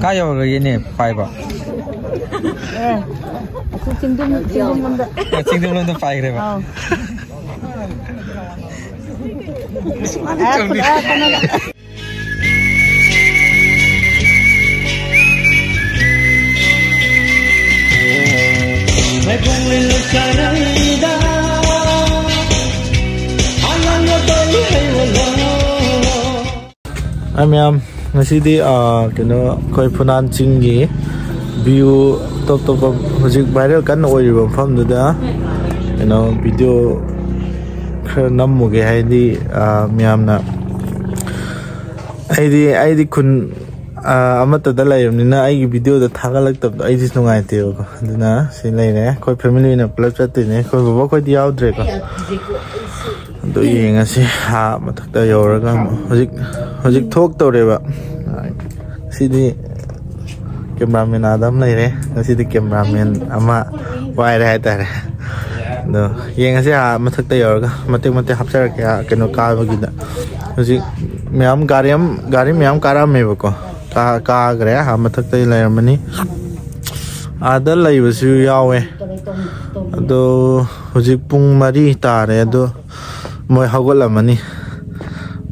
Kaya ba gini fiber? Cingdum munda. Cingdum munda fiber ba? Ma'am, ngasidi kino koi Phunan Chinggi view top hojik viral kan oiriba famda kino video khar namuge haidi ma'am na aidi kun amata da layamnina aigi video da thagalak tab aidi nungaite ko aduna sin leire koi family na plus chatine koi baba koi di yaudre ko do yenga si ha mathakta yoraga hojik thok tawreba sidi cameraman adam leire sidi cameraman ama waire hai tare do yenga si ha mathakta yoraga mate hapsar kya keno ka bagida hojik myam gari myam kara meba ko ka gre ha mathakta layamani ada laibasu yawe ado hojik pung mari tare ado moi hagol amani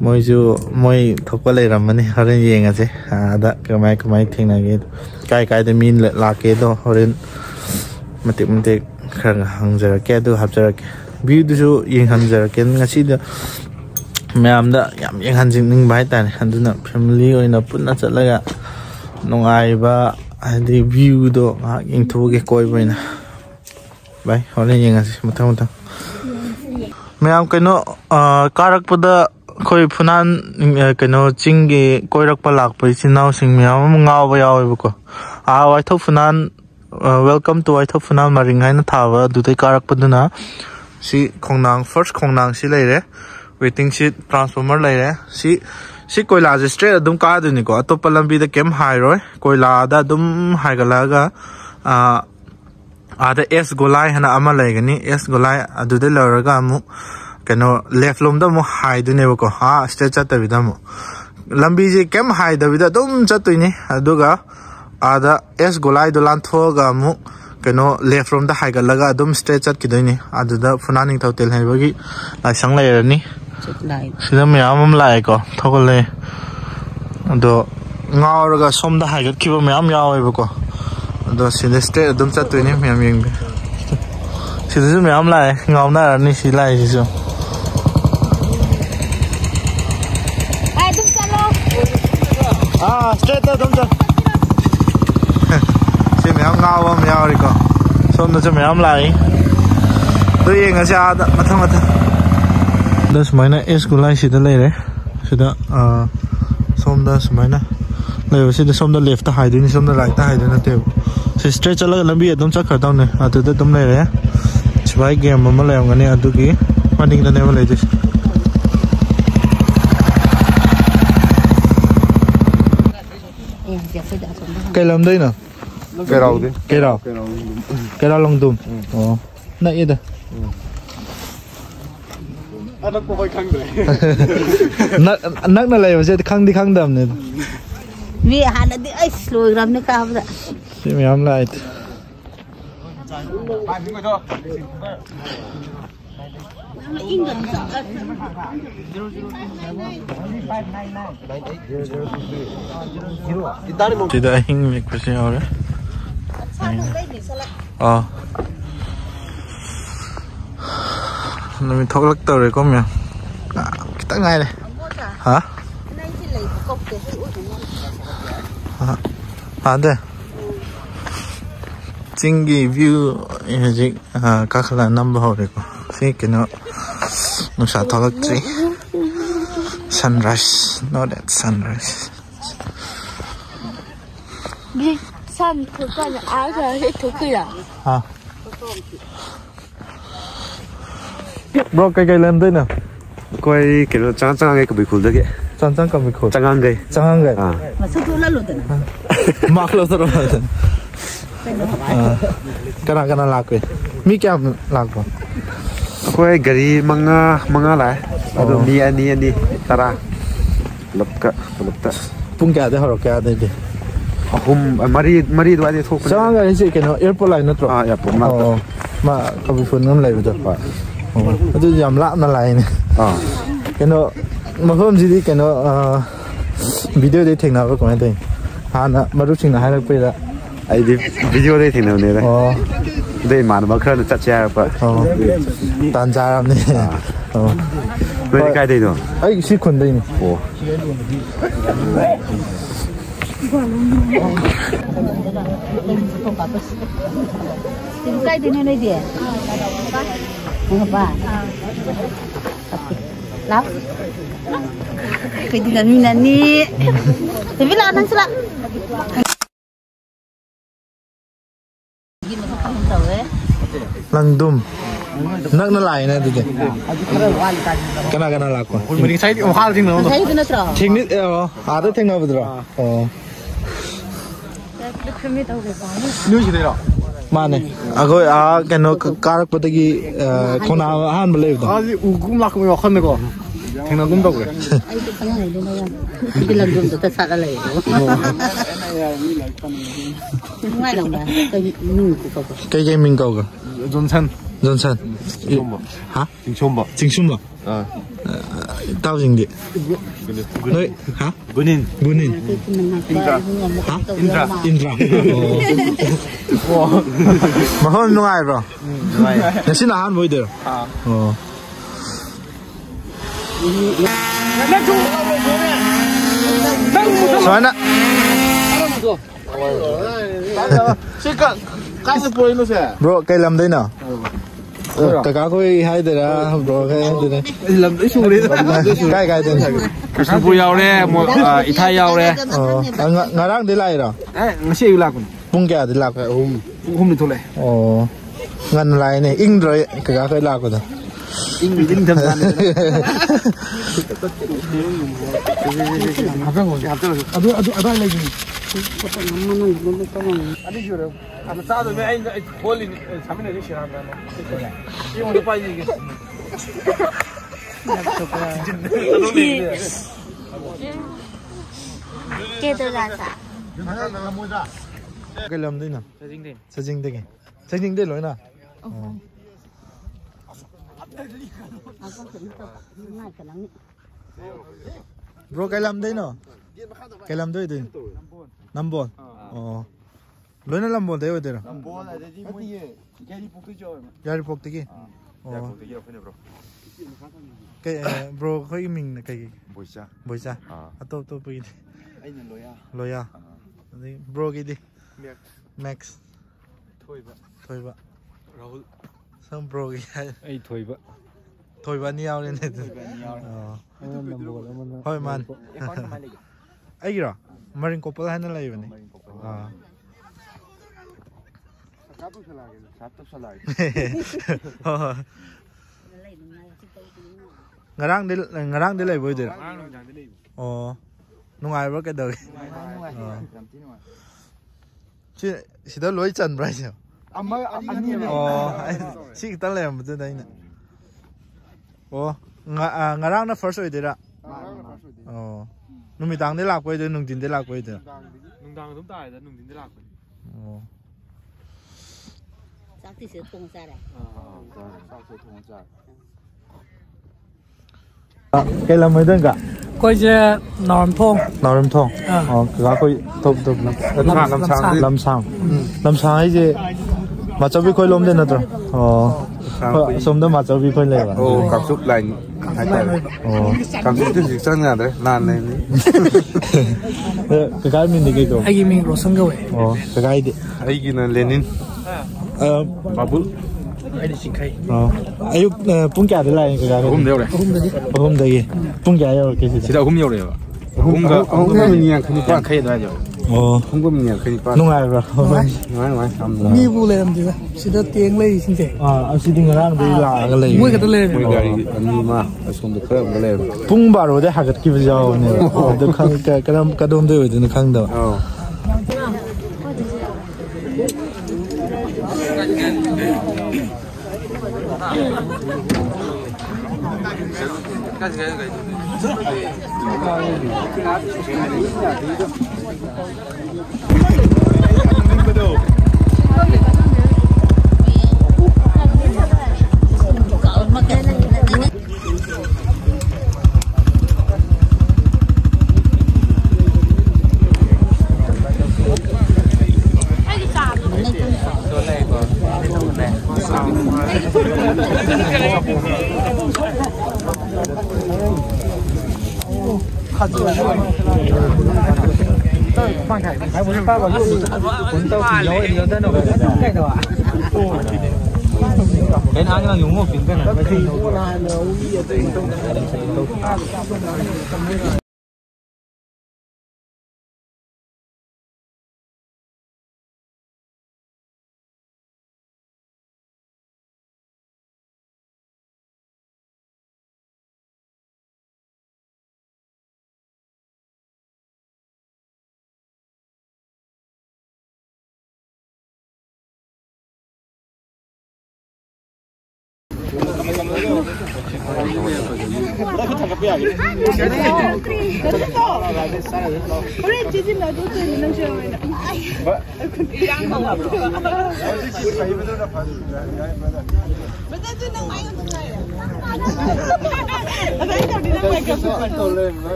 moi ju moi thokpa lai ramani horen yenga se ada kamai thingna ge kai de min la ke do horen mate khang hangjar ke do hapjar ke view du ju yeng hangjar ke ngasi da myam da yam yeng hanjing ning bai ta ne anduna family oina punna chalaga nongai ba adi view do yeng thoge koi baina bai horen yenga se muthang ma'am कनो कारक पदा कोई फुनान कनो चिंगे कोई रख पर लाख पर चिनाव सिंह मैम गाँव बयाव बको वाइथो फुनान वेलकम टू वाइथो फुनान मरिंग है ना था वह दूसरे कारक पदना सी खोंगनांग फर्स्ट खोंगनांग सी ले रहे वेटिंग सी ट्रांसफॉर्मर ले रहे सी कोई लाज स्ट्रेट अदुम का दुनी को तो पलम भी द केम हाई रोय कोई लादा अदुम हाई गलागा आधा एस गोलाई है ना अमल लगनी एस गोलाई अदुदे लौरगा अमु कनो लेफ्ट लोम दा मु हाई दुने बको हा स्ट्रेच चतबिदा मु लंबी जे केम हाई दबिदा दुम चतुइनी अदुगा आधा एस गोलाई दो लांथोगा अमु कनो लेफ्ट लोम दा हाई गलगा अदुम स्ट्रेच चत किदोइनी अदुदा फुनानिंग थौतेल हैबगी लाइसंग लेरनी सिदा म्याम लाय को थोगले अदो ngauraga somda haigat kiba myam yawe bako ado sida straight adum chattoine myam yeng sida ju myam lai ngauna ni si lai si jo ai dum chalo straight adum cha si myam ngawa myam ri ko somda ju myam lai do yeng asa mathang da smaina es gulai sida lai re sida somda smaina lai sida somda left ta haidini somda right ta haidina te straight chala lambi adum chakha daw ne atuda dum lai re chwai game ma lai ngani adugi running da ne lai dis kai lam dai na kerau long dum oh na ida anak ko khang dai nak na lai se khang di khang dam ne vi hana di ai slow gram ne ka ba si myam lai tidak hing mik pasi ore nami thoklak tawre ko mya kita ngai le ha ada Chingi view hajik kakhala number hore ko si kino nusa tholak tri sunrise not that sunrise sun thukka a ga he thukira ha bro kai lam dai na koi kino chang cái bị khul da ke chang ka bi khul chang gai ma su tu la lo da mak lo saro kana lakwe mi kya lakwa koi gari manga lai ado mi ani tara lapka pung kya de horo kya de mari dua dia thok Jangan kan sih kena airport lain tu. ya pun Ma kami pun nam lain betul pak. Itu jam lak na lain. Kena mahom jadi kena video dia tengok apa kau nanti. Hana baru cing nak hari pera. ai di video dia tengok ni lah dia mana bakal nak cakap apa tan jaram ni. Beri kai dia tu. Ai si kun dia ni. Cái gì này đi? Không ba. Lắm. Cái gì là ni? Thì biết là nó sẽ là. Langdum. Nak na lain na tu. Kena laku. Mending saya di mahal sih no. Thấy cái nó trò. Thing ni ada thing apa tu? Nuôi gì đây đó? Mana? Aku kena karak petagi kona han beli tu. Ah, ugum lah kami makan ni ko. Tinggal gum tak ke? Ai cái thằng này đây nó. Cái lần dùng tao sát lại. Ngay lòng mà cái Cái mình kau ke? Johnson. Johnson. Hah? Jingchomba. Jingchumba. Tahu jing dia. Noi, hah? Gunin. Gunin. Indra. Mahal nungai bro. Nasi nahan boleh der. Oh. Soalnya. Sekarang kasih poin tu saya. Bro, kay lam din na. Kaka ko hai dera bro kay din. Lam đấy xuống đi. Kay din. Kasih poin yau le, mo itai yau le. Ngarang di lai ra. Nasi yêu lạc. Pung kya di lak. Hôm nay thôi le. Oh. Ngan lai ni ing rồi kaka kay lak ko da. Ing thầm gian. Apa ngồi? Ada lagi. Ada juga. Ada satu ni anh boleh sampai ni siapa nama? Ini orang apa ini? Kita rasa. Kay lam din na. Sajing din. Sajing din loi na. Bro kay lam din no. Kay lam doi din. Nambon. Oh. Loi na lambon tayo dera. Nambon ada di mana? Gari pokok jauh. Yari pok tiki. Oh. Kay bro ko iming na kay Boisa. Boisa. Atop top pagi. Ay ni loya. Loya. Bro gidi. Max. Thoiba. Thoiba. Rahul. Sam bro gidi. Ay thoiba. Thoiba ni yaw ni. Hoi man. Ay gira. Maring couple hai na lai bani. Satu salai. Ngarang di lai boy dir. Oh. Nungai ba cái đời. Chứ sida lối chân brai sao? Oh, si kita lem betul dah ini. Oh, ngarang na first oi dira. Oh. Numitang di lak boy dir, nung tin di lak boy dir. Nung dang chúng ta nung tin di lak. Oh. Sáng thì sẽ tung ra này. Cái làm mấy đơn cả? Coi je nòm thong. Nòm thong. Cái coi top lâm sang ấy chứ. Mà cháu bị coi lom đến nữa rồi. Xong đó mà cháu bị coi lệ à? Cảm xúc lành. Cảm xúc rất là ngàn đấy, lan này. Cái mình đi cái đâu? Ai mình rồi sang cái cái đi. Ai cái là Lenin. Babu. ai đi xin khai. Ayuk pung kya de lai cái Hôm đâu đấy? Hôm đây. Pung kya yo cái gì? Chỉ là hôm nhiều đấy. Hôm có mình nhàng khinh Quan khai đó rồi. Hôm có mình nhàng khinh quan. Nung ai rồi? Nói. Mi bu lên gì vậy? Chỉ đó tiếng lấy xin thế. Xin tiếng ngang đi là cái này. Mỗi cái đó lên. Mỗi cái anh mà, xong được khơi cái lên. Pung baru deh hagat kibir jauh ni. Itu kan kadang tu itu kan dah. Cái nào nhưng mà dùng một tiếng cái này.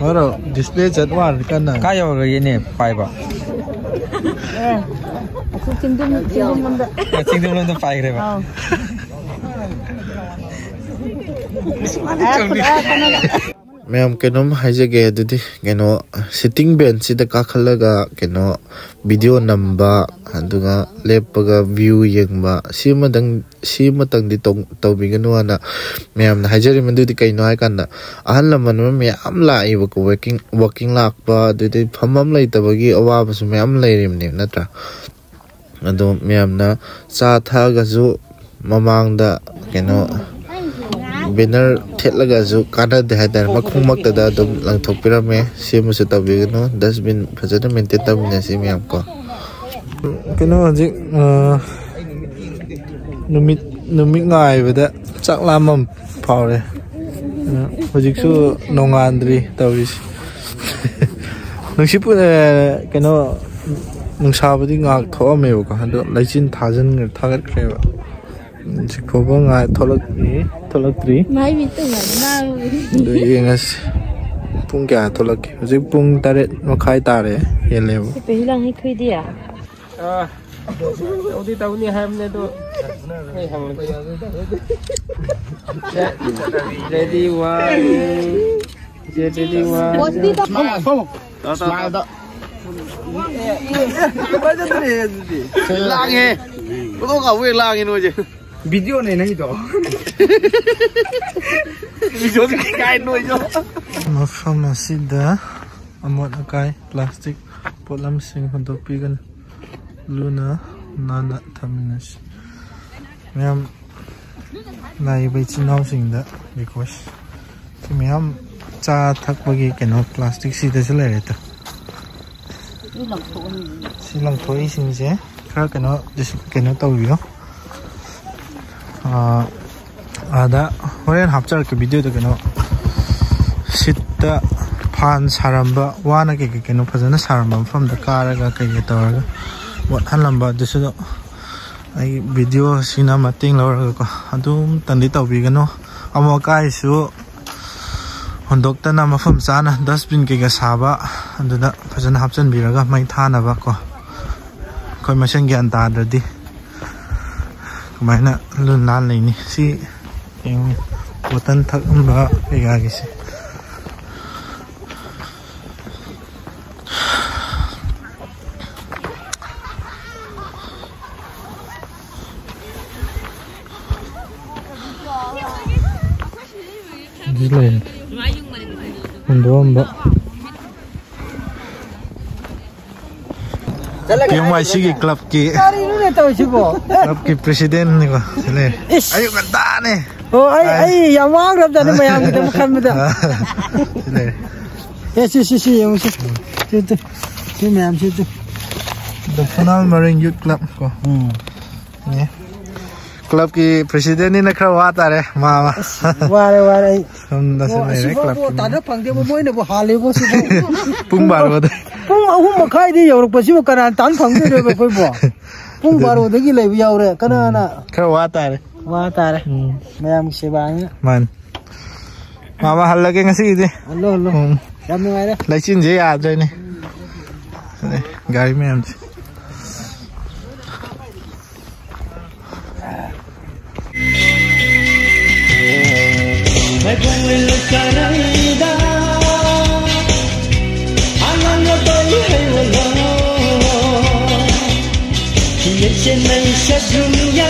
Oro display chat war kan na. Kayo ga yene pai ba. Chingdum lamda. Chingdum lamda pai re ba. Ma'am kenom haijage adudi keno sitting bench sida kakhalaga keno video namba aduga lepaga view yengba simadang di tawbiganu ana ma'am na haijari mandudi kaino hai kanna ahal laman ma'am lai ba ko working lakpa adudi phamam laitabagi awaba su ma'am lairimne natra ado ma'am na cha thaga ju mamangda keno banner thetlaga ju kana de haidar makhung makta da dum lang thokpira me semu se tabigano dustbin phajana maintain tabine si miam ko keno ji numit ngai bada chak lamam phawre hojik su nongandri tawis nungsipu keno nungsabadi ngak thome ko hando laichin thajan thagat kreba Jikoba ngai tolak tri. Mai bi tu na. Do yengas pung kya tolak. Jik pung tare makai tare yelevo. Pehilang hai khui dia. Odi tahu ni hamne to. Hey hang. Ready one. Ready one. Pasti tak. Smile tak. Baca tu ni. Langi. Kau kau wei langi nu je. Video này नहीं तो video thì cái nuôi cho mà pharmacy đó một cái plastic polam sing untuk pigan luna nana terminus ma'am này bây giờ nào sing đó because thì ma'am cha thắc bagi cái nó plastic xí đó sẽ lại đấy xí lòng thối xí chứ cái nó tàu gì đó ada horen hapchar ke video to keno sitta phan saramba wana ke keno phajana saramba from the car ga ke tor what halamba dusu ai video sina mating lor ko adum tandi tawbi gano amo kai su hondok ta na mafam chana dustbin ke ga saba anduna phajana hapchan biraga mai thana ba ko koi masang gyan ta dadi Mana lun lan ni si yang buatan tak mbak pega gisi. Gila. Untuk mbak. Yang masih klub ki. Klub ki presiden ni ko. Sile. Ayo kanta ni. Oh ay yang wang rap dah ni mayang kita makan muda. Sile. Si yang si. Situ. Si mayam situ. The Funal Marine Youth Club ko. Ni. Klub ki presiden ni nak rawat are mama. Ware. Hum dah sile klub. Tak ada pangde mo ni bo hale bo si. Pung baru dah. Pung ahum makai di yorok pasi mo kanan tan pangde re bo koi bo. Pung baru degi le biau re kana na. Rawat are. Wah tare. Mayam sebanya. Man. Mama hal lagi ngasih ide. Hello. Jam ni ada. Lecin je ada ni. Gari mayam. Mai bong le karida angan yo doi hai wala ki chen mai sa dunya